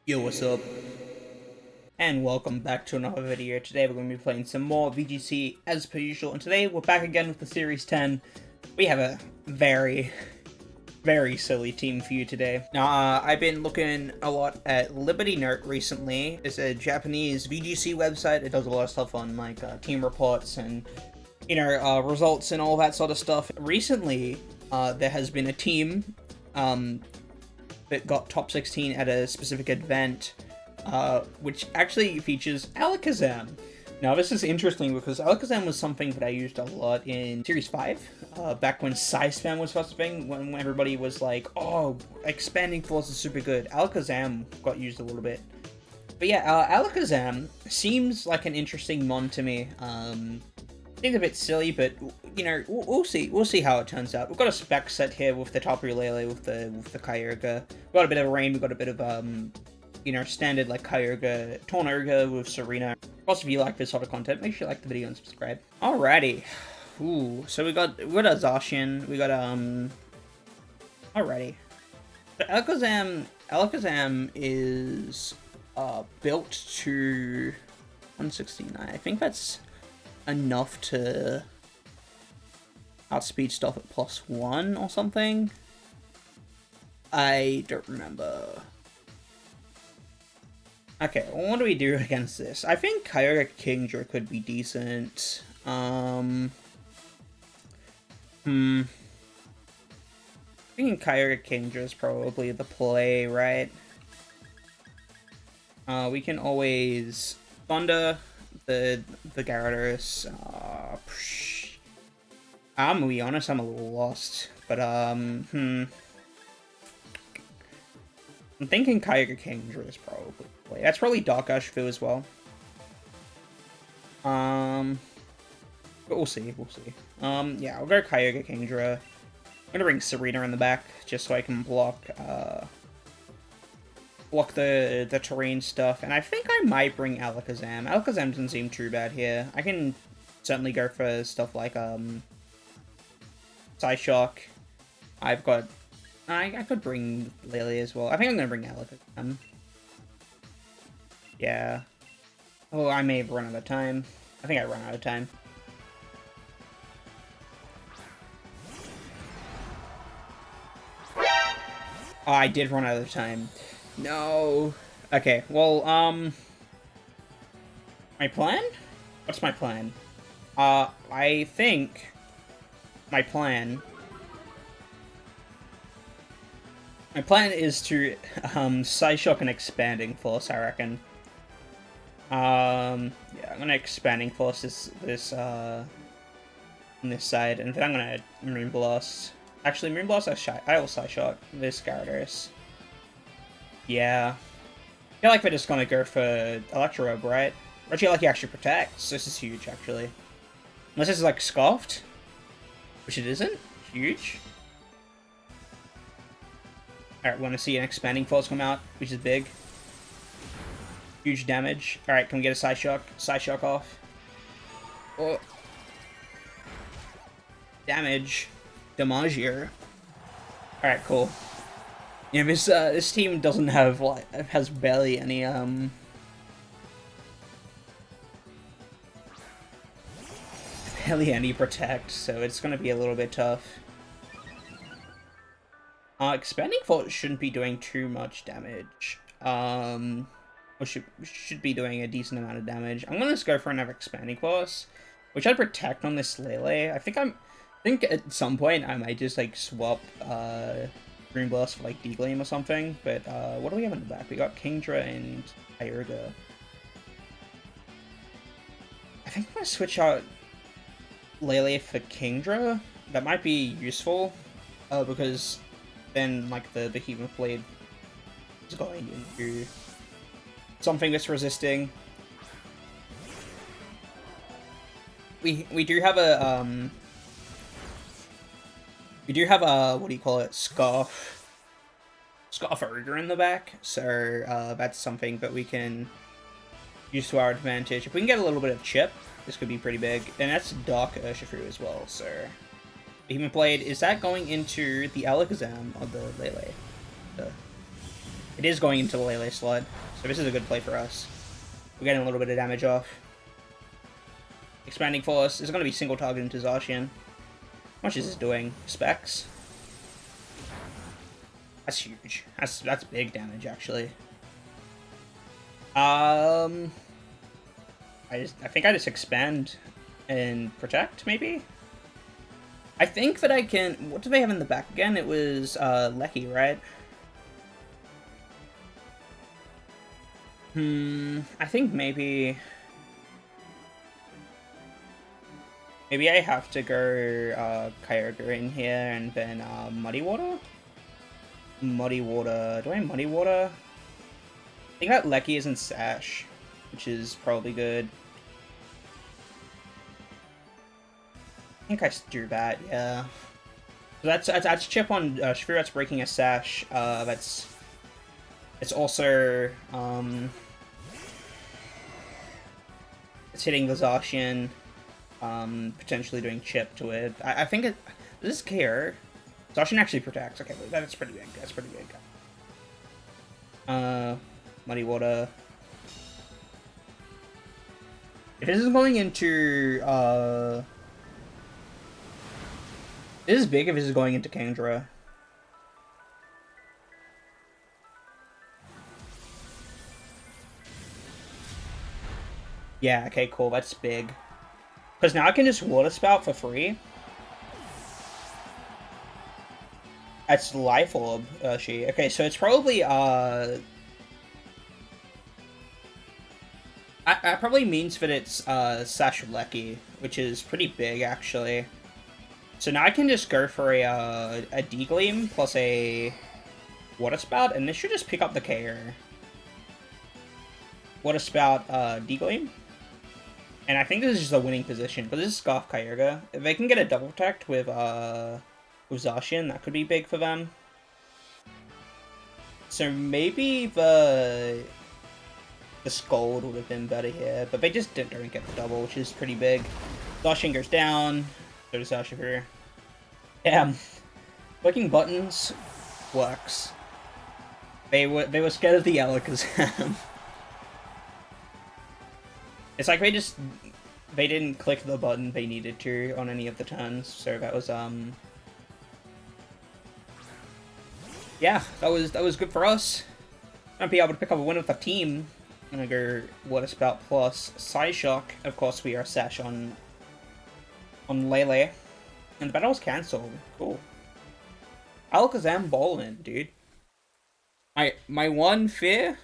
Yo, what's up? And welcome back to another video. Today we're going to be playing some more VGC as per usual, and today we're back again with the Series 10. We have a very silly team for you today. Now, I've been looking a lot at Liberty Note recently. It's a Japanese VGC website. It does a lot of stuff on like team reports and, results and all that sort of stuff. Recently, there has been a team that got top 16 at a specific event, which actually features ALAKAZAM. Now, this is interesting because ALAKAZAM was something that I used a lot in Series 5, back when Size Spam was first a thing, when everybody was like, oh, expanding force is super good. ALAKAZAM got used a little bit. But yeah, ALAKAZAM seems like an interesting mon to me. It's a bit silly, but we'll see. We'll see how it turns out. We've got a spec set here with the Tapu Lele, with the Kyogre. We've got a bit of rain. We've got a bit of standard like Kyogre, Tornador with Serena. Also, if you like this sort of content, make sure you like the video and subscribe. Alrighty. Ooh, so we got a Zacian. We got Alrighty. So Alakazam is built to 169. I think that's enough to outspeed stuff at +1 or something. I don't remember. Okay, well, what do we do against this? I think Kyogre Kingdra could be decent. I think Kyogre Kingdra is probably the play, right? We can always Thunder the Gyarados. I'm gonna be honest, I'm a little lost, but I'm thinking Kyogre Kingdra is probably the play. That's probably Dark Urshifu as well. But we'll see. Yeah, I'll go Kyogre Kingdra. I'm gonna bring Serena in the back just so I can block the terrain stuff, and I think I might bring Alakazam. Alakazam doesn't seem too bad here. I can certainly go for stuff like Psyshock. I've got I could bring Lily as well. I think I'm gonna bring Alakazam. Yeah. Oh, I may have run out of time. I think I ran out of time. Oh, I did run out of time. No. Okay, well, my plan? What's my plan? I think my plan is to, Psyshock and Expanding Force, I reckon. Yeah, I'm gonna Expanding Force this on this side, and then I'm gonna Moonblast. Actually, Moonblast, I will Psyshock this Gyarados. Yeah. I feel like they're just gonna go for Electro, right? Regieleki actually protects. This is huge, actually. Unless this is like Scoffed, which it isn't. Huge. Alright, we want to see an Expanding Force come out, which is big. Huge damage. Alright, can we get a Psyshock? Psyshock off. Oh. Damage. Damagier. Alright, cool. Yeah, this team doesn't have, like, has barely any, protect, so it's gonna be a little bit tough. Expanding Force shouldn't be doing too much damage. Or should be doing a decent amount of damage. I'm gonna just go for another Expanding Force, which I'd protect on this Lele. I think at some point I might just, like, swap, Green Blast for, like, D-Gleam or something, but, what do we have in the back? We got Kingdra and Kyogre. I think I'm gonna switch out Lele for Kingdra. That might be useful, because then, like, the Behemoth Blade is going into something that's resisting. We do have a, what do you call it, Scarf Ogre in the back, so that's something that we can use to our advantage. If we can get a little bit of chip, this could be pretty big. And that's Dark Urshifu as well, so Behemoth Blade, is that going into the Alakazam of the Lele? It is going into the Lele slot, so this is a good play for us. We're getting a little bit of damage off. Expanding Force is going to be single target into Zacian. How much is this doing? Specs? That's huge. That's big damage, actually. I think I just expand and protect, maybe? I think that I can... What do they have in the back again? It was, Lecky, right? I think maybe... Maybe I have to go, Kyogre in here and then, Muddy Water? Muddy Water. Do I have Muddy Water? I think that Lecky is in Sash, which is probably good. I think I do that, yeah. So that's chip on Shrew, that's breaking a Sash. It's also it's hitting the Zacian, potentially doing chip to it. I think does this care? Zacian actually protects. Okay, that's pretty big. That's pretty big. Muddy Water. If this is going into this is big if this is going into Kingdra. Yeah, okay, cool, that's big. Because now I can just Water Spout for free. That's Life Orb, okay, so it's probably, that probably means that it's, Sash Lecky, which is pretty big, actually. So now I can just go for a D-Gleam plus a Water Spout, and this should just pick up the KO. Water Spout, D-Gleam. And I think this is just a winning position, because this is Scarf Kyogre. If they can get a double protect with Zacian, that could be big for them. So maybe the Scald would have been better here, but they just don't get the double, which is pretty big. Zacian goes down. So does Zacian. Damn. Clicking buttons works. They were scared of the Alakazam. It's like they didn't click the button they needed to on any of the turns, so that was yeah, that was good for us. Gonna be able to pick up a win with the team. I'm gonna go Water Spout plus Psyshock. Of course, we are Sash on Lele. And the battle was cancelled. Cool. Alakazam ballin', dude. My one fear,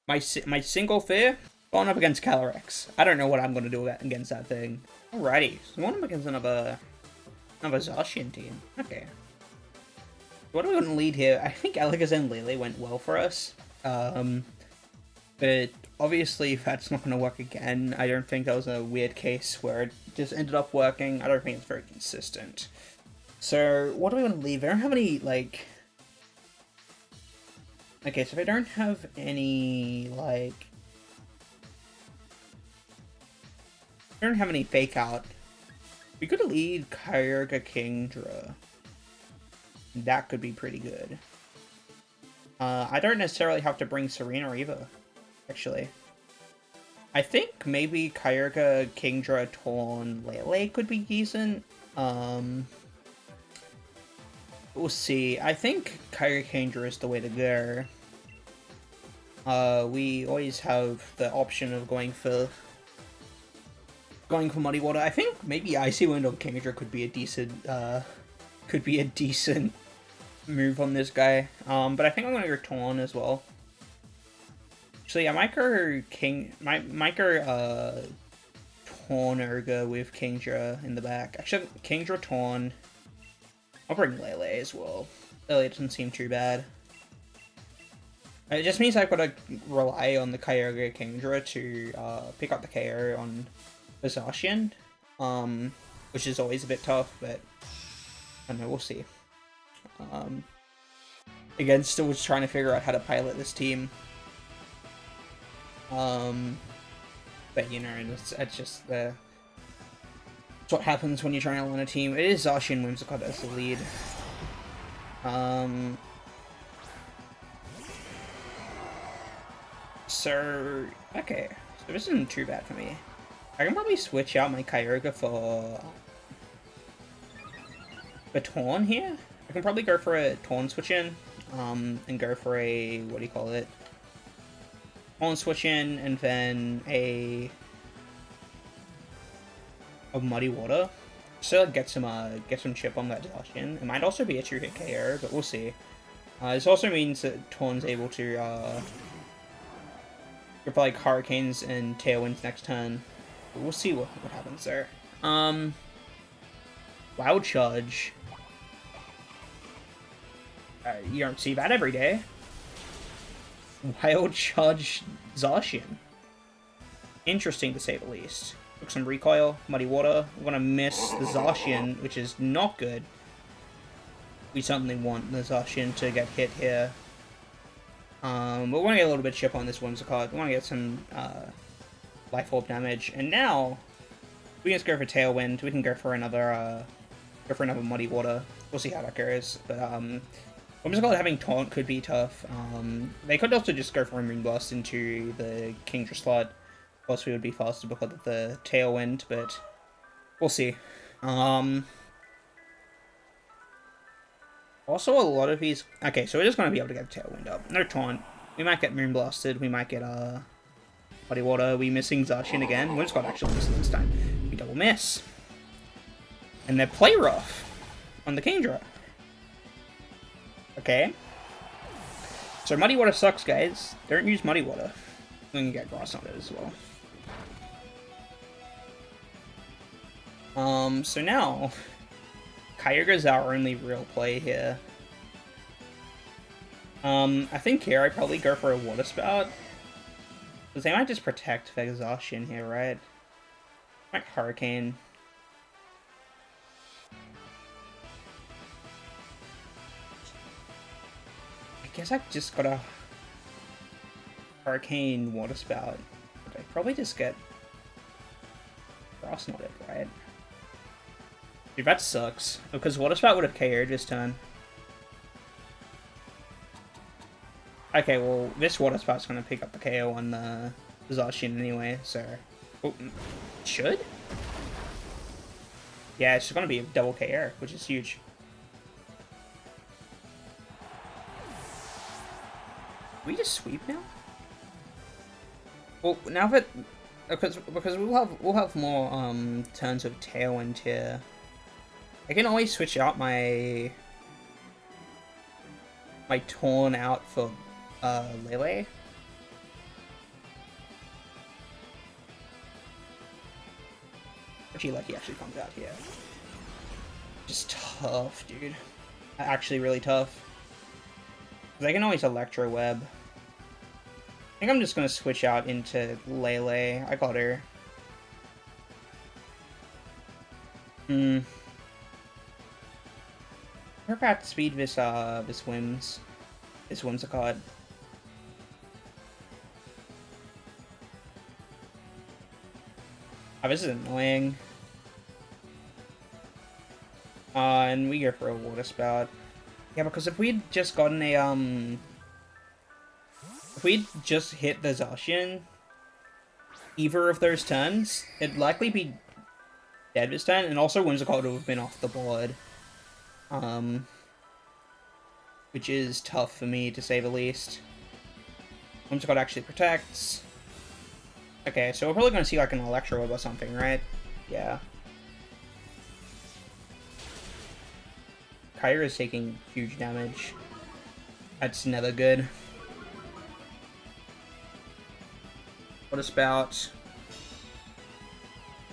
my single fear, going up against Calyrex. I don't know what I'm gonna do against that thing. Alrighty, so going up against another Zacian team. Okay. What are we gonna lead here? I think Alakazam Lele went well for us. But obviously that's not gonna work again. I don't think that was a weird case where it just ended up working. I don't think it's very consistent. So what do we want to leave? I don't have any, like... Okay, so if I don't have any, like... I don't have any Fake Out. We could lead Kyogre Kingdra. That could be pretty good. I don't necessarily have to bring Serena either, actually. I think maybe Kyogre Kingdra Torn Lele could be decent. We'll see. I think Kyogre Kingdra is the way to go. We always have the option of going for Muddy Water. I think maybe Icy Wind on Kingdra could be a decent move on this guy. But I think I'm gonna go Torn as well. Actually, I might go Torn Urga with Kingdra in the back. Actually, Kingdra Torn. I'll bring Lele as well. Lele doesn't seem too bad. It just means I've got to rely on the Kyogre Kingdra to pick up the KO on the Zacian, which is always a bit tough, but I don't know, we'll see. Again, still just trying to figure out how to pilot this team. But you know, it's just it's what happens when you're trying to learn a team. It is Zacian Whimsicott as the lead. So, okay. So this isn't too bad for me. I can probably switch out my Kyogre for Torn here. I can probably go for a Torn switch in, and go for a, what do you call it? Torn switch in, and then a Muddy Water. So get some chip on that Zacian. It might also be a 2-hit KO, but we'll see. This also means that Torn's able to go for like Hurricanes and Tailwinds next turn. But we'll see what happens there. Wild Charge. You don't see that every day. Wild Charge Zacian. Interesting to say the least. Took some recoil, Muddy Water. We're gonna miss the Zacian, which is not good. We certainly want the Zacian to get hit here. But we're gonna get a little bit of chip on this Whimsicott. We wanna get some Life Orb damage. And now we can just go for Tailwind. We can go for another Muddy Water. We'll see how that goes. But Whimsicott having Taunt could be tough. They could also just go for a Moonblast into the Kingdra slot. Of course, we would be faster because of the Tailwind, but we'll see. Also, a lot of these... Okay, so we're just going to be able to get Tailwind up. No Taunt. We might get Moonblasted. We might get Muddy Water. We missing Zacian again. Whimsicott actually missing this time. We double miss. And they're Play Rough on the Kingdra. Okay. So Muddy Water sucks, guys. Don't use Muddy Water. Then you get Grass on it as well. So now, Kyogre's our only real play here. I think here I'd probably go for a Water Spout. Because they might just protect their Zacian here, right? Like Hurricane. I guess I just got a Hurricane Water Spout. But I'd probably just get Grass Knotted, right? Dude, that sucks. Because Water Spout would have KO'd this turn. Okay, well, this Water Spout's going to pick up the KO on the Zacian anyway, so... Oh, should? Yeah, it's going to be a double KO, which is huge. Can we just sweep now? Well, now that... Because we'll have more turns of Tailwind here. I can always switch out my Torn out for Lele. Actually, like he actually comes out here. Just tough, dude. Actually, really tough. Because I can always Electro Web. I think I'm just gonna switch out into Lele. I got her. We're about to speed this Whimsicott. Oh, this is annoying. And we go for a Water Spout. Yeah, because if we'd just gotten a, if we'd just hit the Zacian, either of those turns, it'd likely be dead this turn, and also Whimsicott would have been off the board. Which is tough for me, to say the least. Whimsicott actually protects. Okay, so we're probably going to see like an Electro Web or something, right? Yeah. Kyra is taking huge damage. That's never good. What about...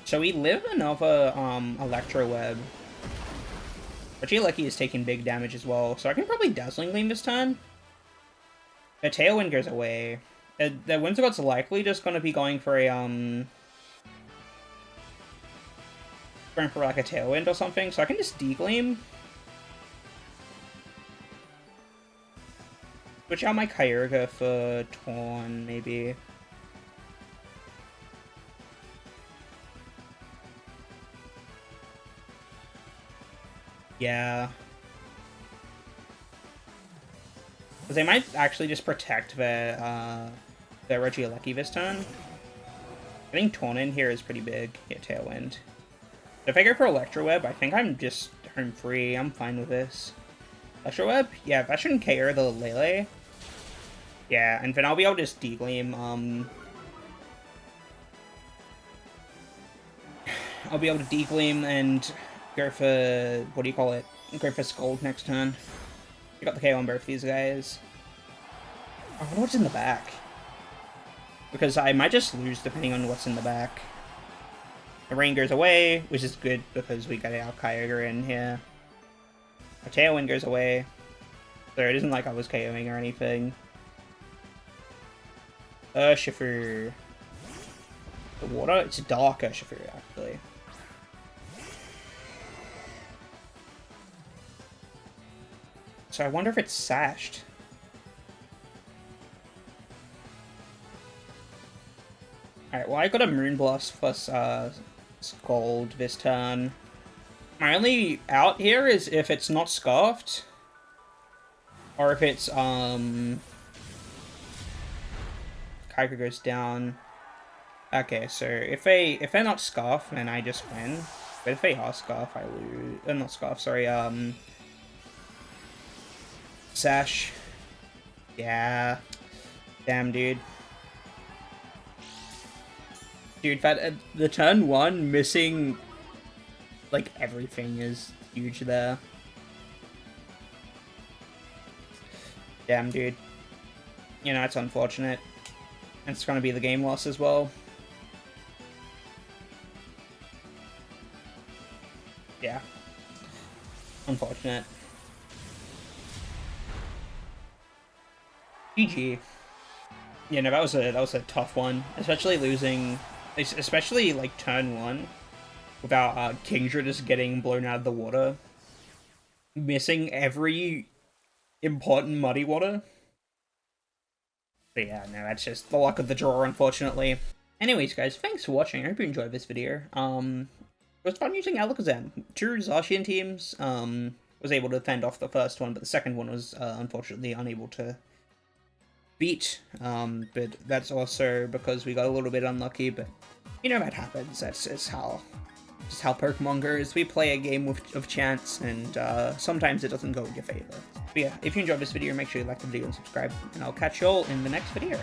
So we live another Electro Web. Actually, Lucky is taking big damage as well, so I can probably Dazzling Gleam this turn. The Tailwind goes away. The Whimsicott's likely just going to be going for a, going for like a Tailwind or something, so I can just D-Gleam. Switch out my Kyogre for Torn, maybe. Yeah. Because they might actually just protect the the Regieleki this turn. Getting torn in here is pretty big. Yeah, Tailwind. If I go for Electro Web, I think I'm just home free. I'm fine with this. Electro Web? Yeah, that shouldn't KO the Lele. Yeah, and then I'll be able to just Degleam, I'll be able to Degleam and go for, what do you call it? Go for Scold next turn. I got the KO on both these guys. I wonder what's in the back. Because I might just lose depending on what's in the back. The rain goes away, which is good because we got our Kyogre in here. Our Tailwind goes away. So it isn't like I was KOing or anything. Urshifu. The water? It's a dark Urshifu, actually. So I wonder if it's sashed. Alright, well I got a Moonblast plus Scald this turn. My only out here is if it's not Scarfed. Or if it's Kyogre goes down. Okay, so if they're not Scarf, then I just win. But if they are Scarf, I lose. Not Scarf, sorry, Sash. Yeah. Damn, dude. Dude, that the turn 1 missing like everything is huge there. Damn, dude. You know, it's unfortunate. It's gonna be the game loss as well. Yeah. Unfortunate. GG. Yeah, no, that was a tough one. Especially losing, especially like turn 1, without Kingdra just getting blown out of the water, missing every important Muddy Water. But yeah, no, that's just the luck of the draw, unfortunately. Anyways, guys, thanks for watching. I hope you enjoyed this video. It was fun using Alakazam. 2 Zacian teams. Was able to fend off the first one, but the second one was unfortunately unable to beat. But that's also because we got a little bit unlucky. But you know that happens. That's just how Pokemon goes. We play a game of chance, and sometimes it doesn't go in your favor. But yeah, if you enjoyed this video, make sure you like the video and subscribe, and I'll catch you all in the next video.